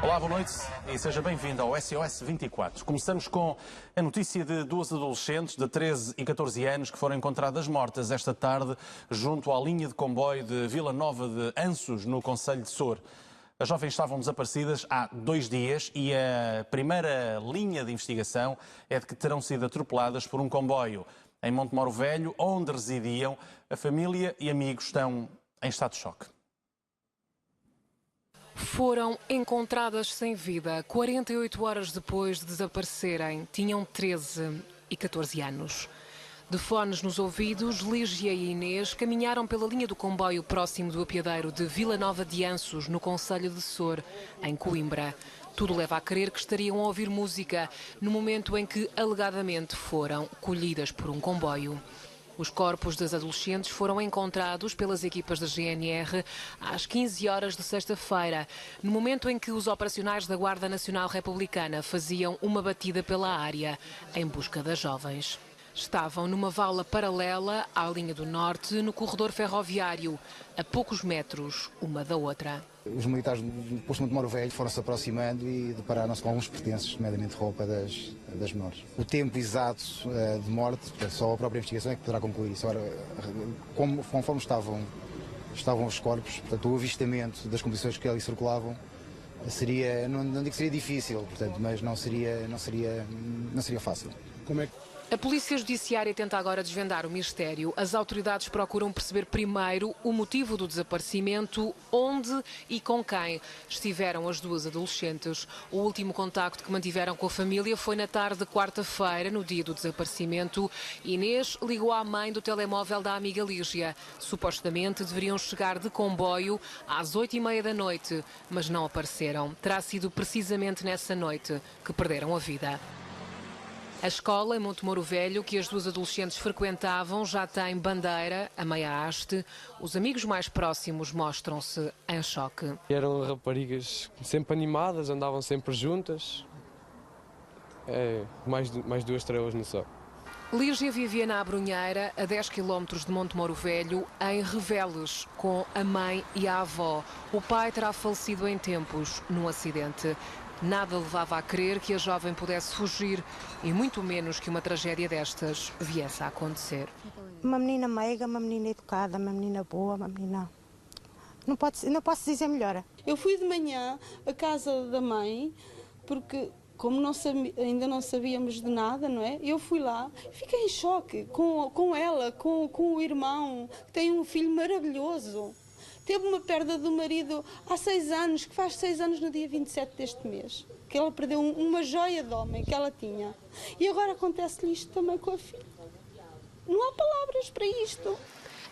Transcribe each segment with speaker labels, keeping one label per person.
Speaker 1: Olá, boa noite e seja bem-vindo ao SOS 24. Começamos com a notícia de duas adolescentes de 13 e 14 anos que foram encontradas mortas esta tarde junto à linha de comboio de Vila Nova de Anços, no concelho de Sor. As jovens estavam desaparecidas há 2 dias e a primeira linha de investigação é de que terão sido atropeladas por um comboio. Em Montemoro Velho, onde residiam, a família e amigos estão em estado de choque.
Speaker 2: Foram encontradas sem vida 48 horas depois de desaparecerem. Tinham 13 e 14 anos. De fones nos ouvidos, Lígia e Inês caminharam pela linha do comboio próximo do apiadeiro de Vila Nova de Anços, no concelho de Sor, em Coimbra. Tudo leva a crer que estariam a ouvir música no momento em que, alegadamente, foram colhidas por um comboio. Os corpos das adolescentes foram encontrados pelas equipas da GNR às 15 horas de sexta-feira, no momento em que os operacionais da Guarda Nacional Republicana faziam uma batida pela área em busca das jovens. Estavam numa vala paralela à linha do norte, no corredor ferroviário, a poucos metros uma da outra.
Speaker 3: Os militares do posto de Montemoro Velho foram-se aproximando e depararam-se com alguns pertences, nomeadamente roupa das menores. O tempo exato de morte, só a própria investigação é que poderá concluir isso. Agora, conforme estavam os corpos, portanto, o avistamento das composições que ali circulavam seria, não digo que seria difícil, portanto, mas não seria fácil.
Speaker 4: Como é que...
Speaker 2: A Polícia Judiciária tenta agora desvendar o mistério. As autoridades procuram perceber primeiro o motivo do desaparecimento, onde e com quem estiveram as duas adolescentes. O último contacto que mantiveram com a família foi na tarde de quarta-feira, no dia do desaparecimento. Inês ligou à mãe do telemóvel da amiga Lígia. Supostamente deveriam chegar de comboio às 8h30 da noite, mas não apareceram. Terá sido precisamente nessa noite que perderam a vida. A escola em Montemoro Velho, que as duas adolescentes frequentavam, já tem bandeira a meia haste. Os amigos mais próximos mostram-se em choque.
Speaker 5: Eram raparigas sempre animadas, andavam sempre juntas. Mais 2 estrelas no céu.
Speaker 2: Lígia vivia na Abrunheira, a 10 km de Montemoro Velho, em Reveles, com a mãe e a avó. O pai terá falecido em tempos, num acidente. Nada levava a crer que a jovem pudesse fugir e muito menos que uma tragédia destas viesse a acontecer.
Speaker 6: Uma menina meiga, uma menina educada, uma menina boa, uma menina... Não posso dizer melhor.
Speaker 7: Eu fui de manhã à casa da mãe, porque como ainda não sabíamos de nada, não é? Eu fui lá, fiquei em choque com ela, com o irmão, que tem um filho maravilhoso. Teve uma perda do marido há 6 anos, que faz 6 anos no dia 27 deste mês. Que ela perdeu uma joia de homem que ela tinha. E agora acontece-lhe isto também com a filha. Não há palavras para isto.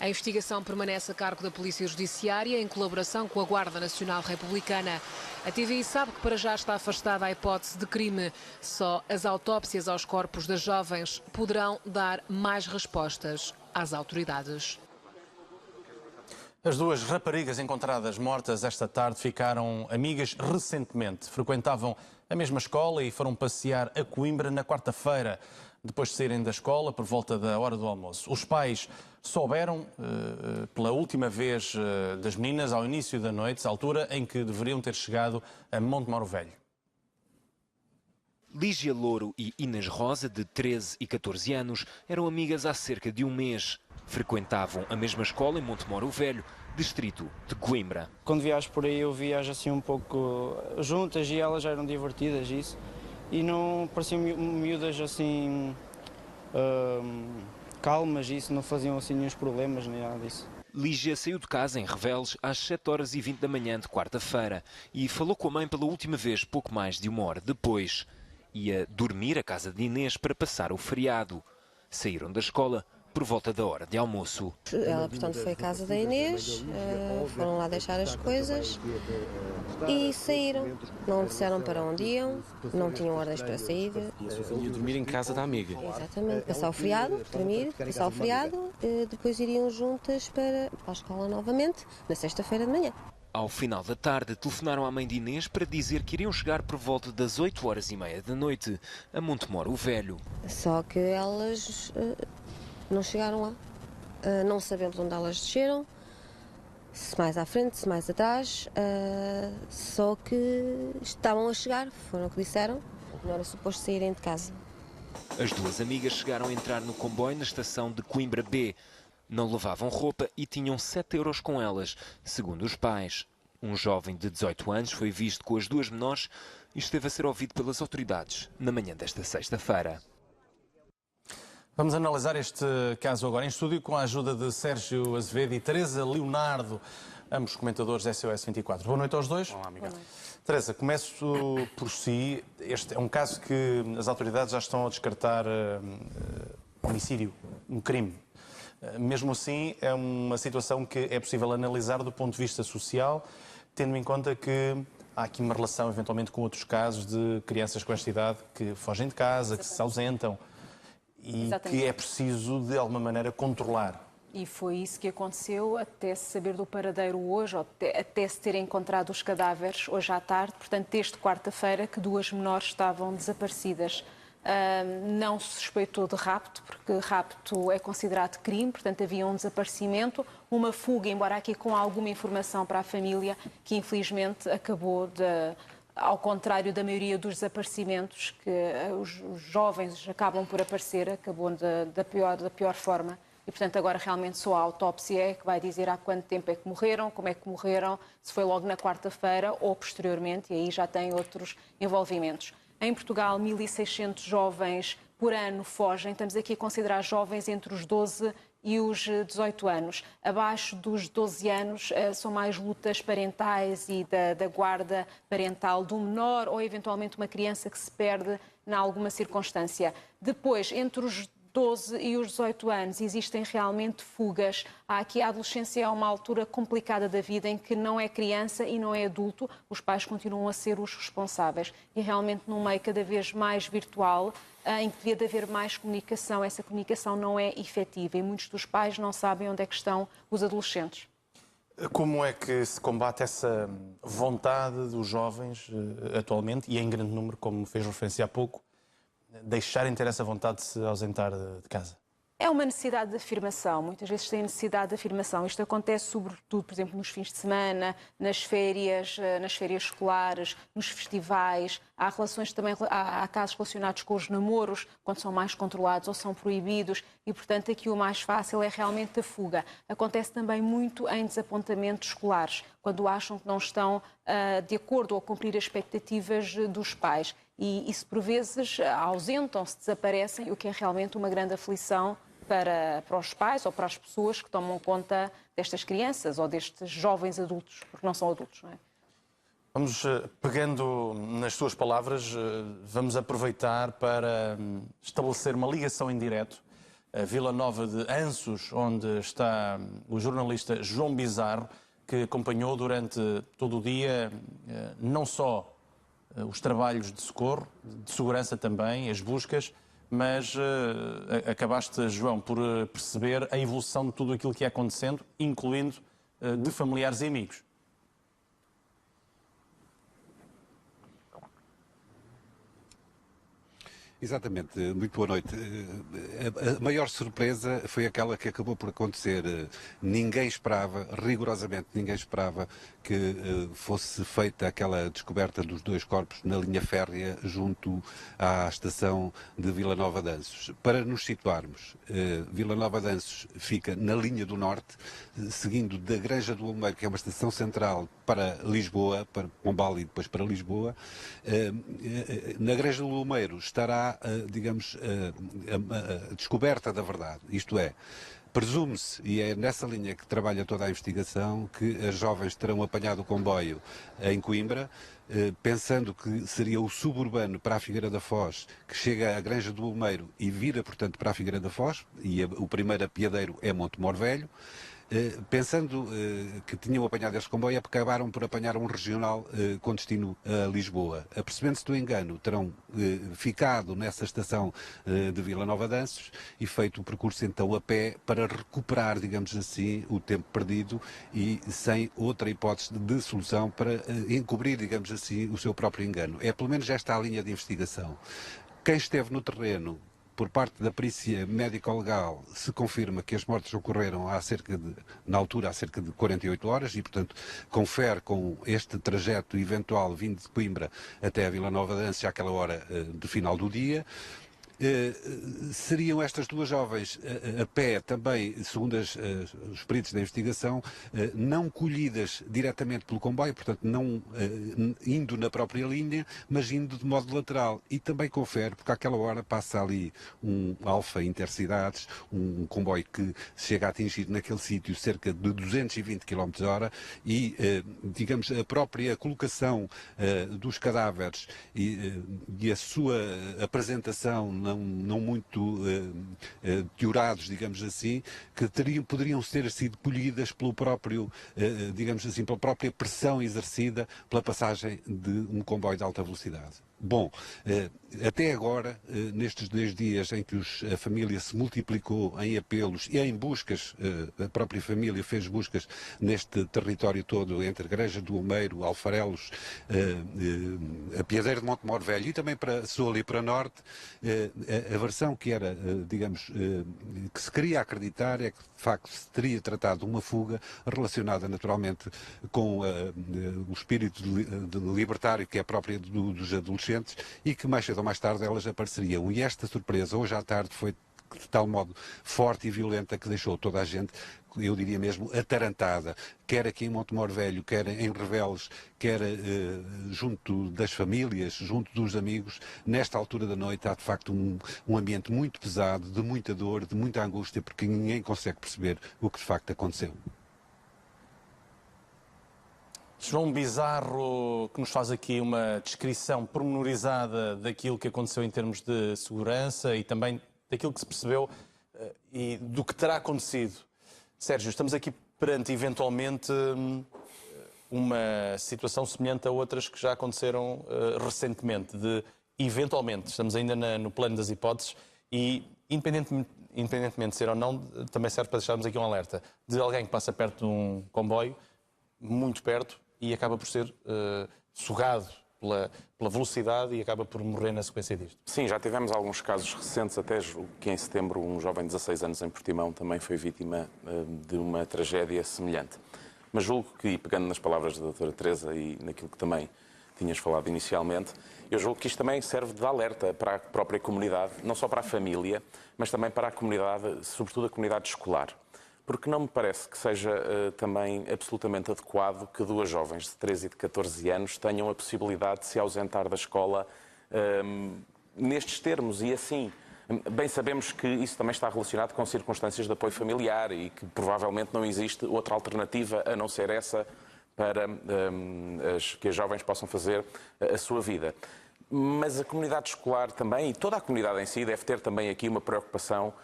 Speaker 2: A investigação permanece a cargo da Polícia Judiciária, em colaboração com a Guarda Nacional Republicana. A TVI sabe que para já está afastada a hipótese de crime. Só as autópsias aos corpos das jovens poderão dar mais respostas às autoridades.
Speaker 1: As duas raparigas encontradas mortas esta tarde ficaram amigas recentemente. Frequentavam a mesma escola e foram passear a Coimbra na quarta-feira, depois de saírem da escola por volta da hora do almoço. Os pais souberam pela última vez das meninas ao início da noite, altura em que deveriam ter chegado a Montemoro Velho.
Speaker 8: Lígia Louro e Inês Rosa, de 13 e 14 anos, eram amigas há cerca de um mês. Frequentavam a mesma escola em Montemoro Velho, distrito de Coimbra.
Speaker 9: Quando viajo por aí eu viajo assim um pouco juntas e elas já eram divertidas isso. E não pareciam miúdas assim calmas, isso não faziam assim nenhum problemas nem nada disso.
Speaker 8: Lígia saiu de casa em Reveles às 7h20 da manhã de quarta-feira e falou com a mãe pela última vez pouco mais de 1 hora depois. Ia dormir à casa de Inês para passar o feriado. Saíram da escola por volta da hora de almoço.
Speaker 10: Ela, portanto, foi à casa da Inês, foram lá deixar as coisas e saíram. Não disseram para onde iam, não tinham ordens para sair.
Speaker 5: Ia dormir em casa da amiga.
Speaker 10: Exatamente, passar o feriado, dormir, passar o feriado, depois iriam juntas para a escola novamente, na sexta-feira de manhã.
Speaker 8: Ao final da tarde, telefonaram à mãe de Inês para dizer que iriam chegar por volta das 8h30 da noite a Montemoro Velho.
Speaker 10: Só que elas não chegaram lá. Não sabemos onde elas desceram, se mais à frente, se mais atrás, só que estavam a chegar, foram o que disseram, não era suposto saírem de casa.
Speaker 8: As duas amigas chegaram a entrar no comboio na estação de Coimbra B. Não levavam roupa e tinham 7 euros com elas, segundo os pais. Um jovem de 18 anos foi visto com as duas menores e esteve a ser ouvido pelas autoridades na manhã desta sexta-feira.
Speaker 1: Vamos analisar este caso agora em estúdio com a ajuda de Sérgio Azevedo e Teresa Leonardo, ambos comentadores da SOS 24. Boa noite aos dois.
Speaker 4: Olá, amiga.
Speaker 1: Teresa, começo por si. Este é um caso que as autoridades já estão a descartar homicídio, um crime. Mesmo assim, é uma situação que é possível analisar do ponto de vista social, tendo em conta que há aqui uma relação, eventualmente, com outros casos de crianças com esta idade que fogem de casa, que se ausentam e que é preciso, de alguma maneira, controlar.
Speaker 11: E foi isso que aconteceu até se saber do paradeiro hoje, ou até se terem encontrado os cadáveres hoje à tarde. Portanto, desde quarta-feira que 2 menores estavam desaparecidas. Não se suspeitou de rapto, porque rapto é considerado crime, portanto havia um desaparecimento, uma fuga, embora aqui com alguma informação para a família, que infelizmente acabou ao contrário da maioria dos desaparecimentos, que os jovens acabam por aparecer, acabou da pior forma. E, portanto, agora realmente só a autópsia é que vai dizer há quanto tempo é que morreram, como é que morreram, se foi logo na quarta-feira ou posteriormente, e aí já tem outros envolvimentos. Em Portugal, 1.600 jovens por ano fogem. Estamos aqui a considerar jovens entre os 12 e os 18 anos. Abaixo dos 12 anos são mais lutas parentais e da guarda parental do menor ou eventualmente uma criança que se perde em alguma circunstância. Depois, entre os 12 e os 18 anos, existem realmente fugas. Aqui a adolescência é uma altura complicada da vida em que não é criança e não é adulto, os pais continuam a ser os responsáveis. E realmente num meio cada vez mais virtual, em que devia de haver mais comunicação, essa comunicação não é efetiva e muitos dos pais não sabem onde é que estão os adolescentes.
Speaker 1: Como é que se combate essa vontade dos jovens atualmente, e em grande número, como fez referência há pouco, deixarem de ter essa vontade de se ausentar de casa?
Speaker 11: É uma necessidade de afirmação. Muitas vezes tem necessidade de afirmação. Isto acontece sobretudo, por exemplo, nos fins de semana, nas férias escolares, nos festivais. Há relações também, há casos relacionados com os namoros, quando são mais controlados ou são proibidos. E, portanto, aqui o mais fácil é realmente a fuga. Acontece também muito em desapontamentos escolares, quando acham que não estão de acordo ou a cumprir as expectativas dos pais. E isso, por vezes, ausentam-se, desaparecem, o que é realmente uma grande aflição para os pais ou para as pessoas que tomam conta destas crianças ou destes jovens adultos, porque não são adultos, não é?
Speaker 1: Vamos, pegando nas suas palavras, vamos aproveitar para estabelecer uma ligação em direto a Vila Nova de Anços, onde está o jornalista João Bizarro, que acompanhou durante todo o dia não só os trabalhos de socorro, de segurança também, as buscas, mas acabaste, João, por perceber a evolução de tudo aquilo que ia acontecendo, incluindo de familiares e amigos.
Speaker 4: Exatamente, muito boa noite. A maior surpresa foi aquela que acabou por acontecer. Ninguém esperava, rigorosamente ninguém esperava que fosse feita aquela descoberta dos 2 corpos na linha férrea junto à estação de Vila Nova de Anços. Para nos situarmos, Vila Nova de Anços fica na linha do norte, seguindo da Granja do Lumeiro, que é uma estação central, para Lisboa, para Pombal e depois para Lisboa. Na Granja do Lumeiro estará, digamos, a descoberta da verdade, isto é, presume-se, e é nessa linha que trabalha toda a investigação, que as jovens terão apanhado o comboio em Coimbra, pensando que seria o suburbano para a Figueira da Foz, que chega à Granja do Lumeiro e vira, portanto, para a Figueira da Foz, e o primeiro apiadeiro é Montemor Velho. Pensando que tinham apanhado esse comboio, acabaram por apanhar um regional com destino a Lisboa. Apercebendo-se do engano, terão ficado nessa estação de Vila Nova de Anços e feito o percurso então a pé para recuperar, digamos assim, o tempo perdido e sem outra hipótese de solução para encobrir, digamos assim, o seu próprio engano. É pelo menos esta a linha de investigação. Quem esteve no terreno por parte da perícia médico-legal, se confirma que as mortes ocorreram na altura há cerca de 48 horas e, portanto, confere com este trajeto eventual vindo de Coimbra até a Vila Nova de Ânsia àquela hora do final do dia. Seriam estas duas jovens a pé também, segundo os peritos da investigação, não colhidas diretamente pelo comboio, portanto não indo na própria linha, mas indo de modo lateral. E também confere, porque àquela hora passa ali um Alfa Intercidades, um comboio que chega a atingir naquele sítio cerca de 220 km/h e, digamos, a própria colocação dos cadáveres e a sua apresentação não muito teorados, digamos assim, que poderiam ter sido colhidas pelo próprio, digamos assim, pela própria pressão exercida pela passagem de um comboio de alta velocidade. Bom, até agora, nestes 2 dias em que a família se multiplicou em apelos e em buscas, a própria família fez buscas neste território todo, entre Greja do Omeiro, Alfarelos, a Piadeira de Montemor Velho e também para Sul e para Norte, a versão que era, digamos, que se queria acreditar é que de facto se teria tratado de uma fuga relacionada naturalmente com o espírito libertário que é própria dos adolescentes e que mais cedo ou mais tarde elas apareceriam. E esta surpresa, hoje à tarde, foi de tal modo forte e violenta que deixou toda a gente, eu diria mesmo, atarantada, quer aqui em Montemor Velho, quer em Reveles, quer junto das famílias, junto dos amigos. Nesta altura da noite há de facto um ambiente muito pesado, de muita dor, de muita angústia, porque ninguém consegue perceber o que de facto aconteceu.
Speaker 1: João Bizarro, que nos faz aqui uma descrição pormenorizada daquilo que aconteceu em termos de segurança e também daquilo que se percebeu e do que terá acontecido. Sérgio, estamos aqui perante, eventualmente, uma situação semelhante a outras que já aconteceram recentemente. Eventualmente, estamos ainda no plano das hipóteses e, independentemente de ser ou não, também serve para deixarmos aqui um alerta de alguém que passa perto de um comboio, muito perto, e acaba por ser sugado pela velocidade e acaba por morrer na sequência disto.
Speaker 12: Sim, já tivemos alguns casos recentes, até que em setembro um jovem de 16 anos em Portimão também foi vítima de uma tragédia semelhante. Mas julgo que, pegando nas palavras da doutora Teresa e naquilo que também tinhas falado inicialmente, eu julgo que isto também serve de alerta para a própria comunidade, não só para a família, mas também para a comunidade, sobretudo a comunidade escolar. Porque não me parece que seja também absolutamente adequado que duas jovens de 13 e de 14 anos tenham a possibilidade de se ausentar da escola nestes termos. E assim, bem sabemos que isso também está relacionado com circunstâncias de apoio familiar e que provavelmente não existe outra alternativa a não ser essa para que as jovens possam fazer a sua vida. Mas a comunidade escolar também, e toda a comunidade em si, deve ter também aqui uma preocupação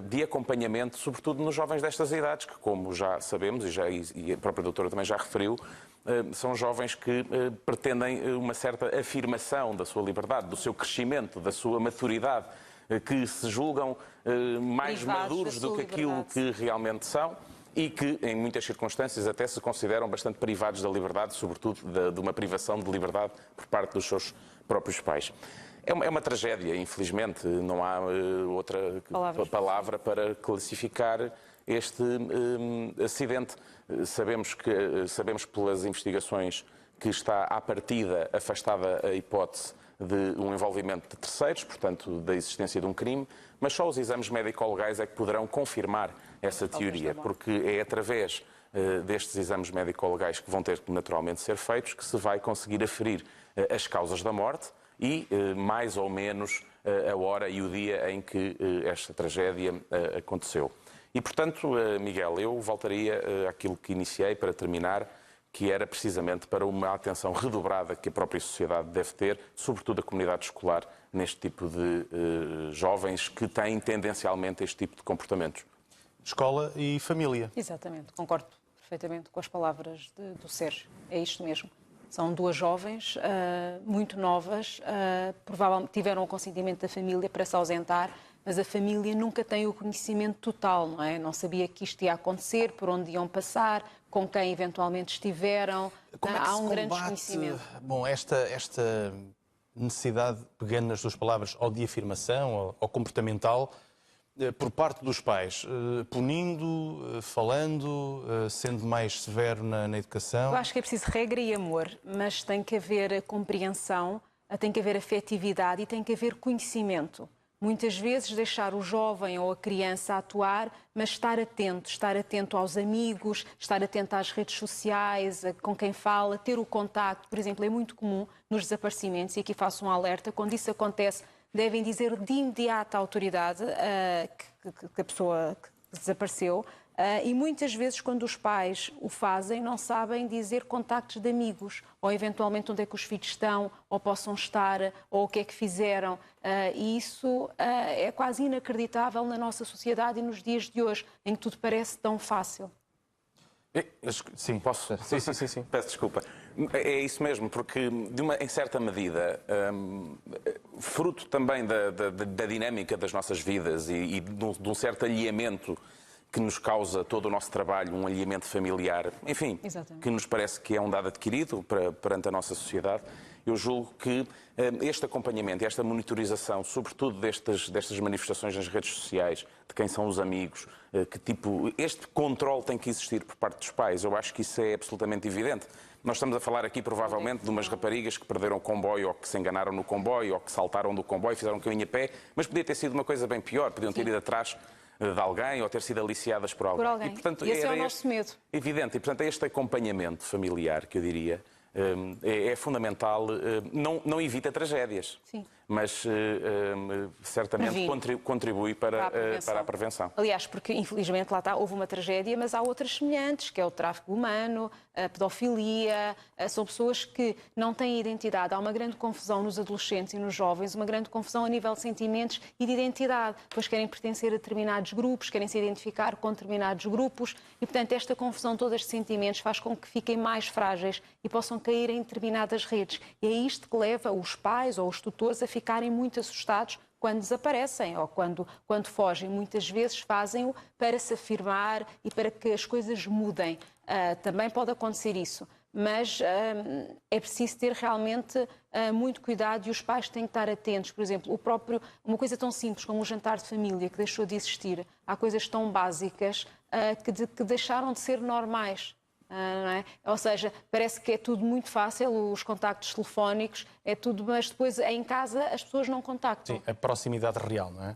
Speaker 12: de acompanhamento, sobretudo nos jovens destas idades, que, como já sabemos, e a própria doutora também já referiu, são jovens que pretendem uma certa afirmação da sua liberdade, do seu crescimento, da sua maturidade, que se julgam mais maduros do que aquilo que realmente são e que, em muitas circunstâncias, até se consideram bastante privados da liberdade, sobretudo de uma privação de liberdade por parte dos seus próprios pais. É uma tragédia, infelizmente, não há outra palavra para classificar este acidente. Sabemos pelas investigações que está à partida afastada a hipótese de um envolvimento de terceiros, portanto, da existência de um crime, mas só os exames médico-legais é que poderão confirmar essa teoria, porque é através destes exames médico-legais que vão ter que naturalmente ser feitos que se vai conseguir aferir as causas da morte e, mais ou menos, a hora e o dia em que esta tragédia aconteceu. E, portanto, Miguel, eu voltaria àquilo que iniciei para terminar, que era precisamente para uma atenção redobrada que a própria sociedade deve ter, sobretudo a comunidade escolar, neste tipo de jovens que têm tendencialmente este tipo de comportamentos.
Speaker 1: Escola e família.
Speaker 11: Exatamente, concordo perfeitamente com as palavras do Sérgio, é isto mesmo. São duas jovens, muito novas, provavelmente tiveram o consentimento da família para se ausentar, mas a família nunca tem o conhecimento total, não é? Não sabia que isto ia acontecer, por onde iam passar, com quem eventualmente estiveram.
Speaker 1: Como é que
Speaker 11: há
Speaker 1: se
Speaker 11: um grande
Speaker 1: combate,
Speaker 11: desconhecimento.
Speaker 1: bom, esta necessidade, pegando nas suas palavras, ou de afirmação ou comportamental, por parte dos pais, punindo, falando, sendo mais severo na educação?
Speaker 11: Eu acho que é preciso regra e amor, mas tem que haver compreensão, tem que haver afetividade e tem que haver conhecimento. Muitas vezes deixar o jovem ou a criança atuar, mas estar atento aos amigos, estar atento às redes sociais, com quem fala, ter o contacto. Por exemplo, é muito comum nos desaparecimentos, e aqui faço um alerta, quando isso acontece, devem dizer de imediato à autoridade que a pessoa que desapareceu. E muitas vezes, quando os pais o fazem, não sabem dizer contactos de amigos, ou eventualmente onde é que os filhos estão, ou possam estar, ou o que é que fizeram. E isso é quase inacreditável na nossa sociedade e nos dias de hoje, em que tudo parece tão fácil.
Speaker 1: Sim, posso? Sim.
Speaker 12: Peço desculpa. É isso mesmo, porque em certa medida, fruto também da dinâmica das nossas vidas e de um certo alheamento que nos causa todo o nosso trabalho, um alheamento familiar, enfim,
Speaker 11: Exatamente.
Speaker 12: que nos parece que é um dado adquirido perante a nossa sociedade. Eu julgo que este acompanhamento, esta monitorização, sobretudo destas manifestações nas redes sociais, de quem são os amigos, este controle tem que existir por parte dos pais. Eu acho que isso é absolutamente evidente. Nós estamos a falar aqui, provavelmente, de umas raparigas que perderam o comboio, ou que se enganaram no comboio, ou que saltaram do comboio, fizeram um caminho a pé, mas podia ter sido uma coisa bem pior, podiam ter ido atrás de alguém ou ter sido aliciadas por alguém.
Speaker 11: E, portanto, esse é o nosso medo.
Speaker 12: Evidente. E, portanto, este acompanhamento familiar, que eu diria, é fundamental. Não evita tragédias,
Speaker 11: sim,
Speaker 12: mas certamente contribui para a prevenção.
Speaker 11: Aliás, porque infelizmente lá está, houve uma tragédia, mas há outras semelhantes, que é o tráfico humano, a pedofilia. São pessoas que não têm identidade. Há uma grande confusão nos adolescentes e nos jovens, uma grande confusão a nível de sentimentos e de identidade. Pois querem pertencer a determinados grupos, querem se identificar com determinados grupos e, portanto, esta confusão toda de sentimentos faz com que fiquem mais frágeis e possam cair em determinadas redes. E é isto que leva os pais ou os tutores a ficarem muito assustados quando desaparecem ou quando fogem. Muitas vezes fazem-o para se afirmar e para que as coisas mudem. Também pode acontecer isso, mas é preciso ter realmente muito cuidado e os pais têm que estar atentos. Por exemplo, uma coisa tão simples como o jantar de família que deixou de existir. Há coisas tão básicas que deixaram de ser normais. Não é? Ou seja, parece que é tudo muito fácil, os contactos telefónicos, é tudo, mas depois em casa as pessoas não contactam.
Speaker 1: Sim, a proximidade real, não é?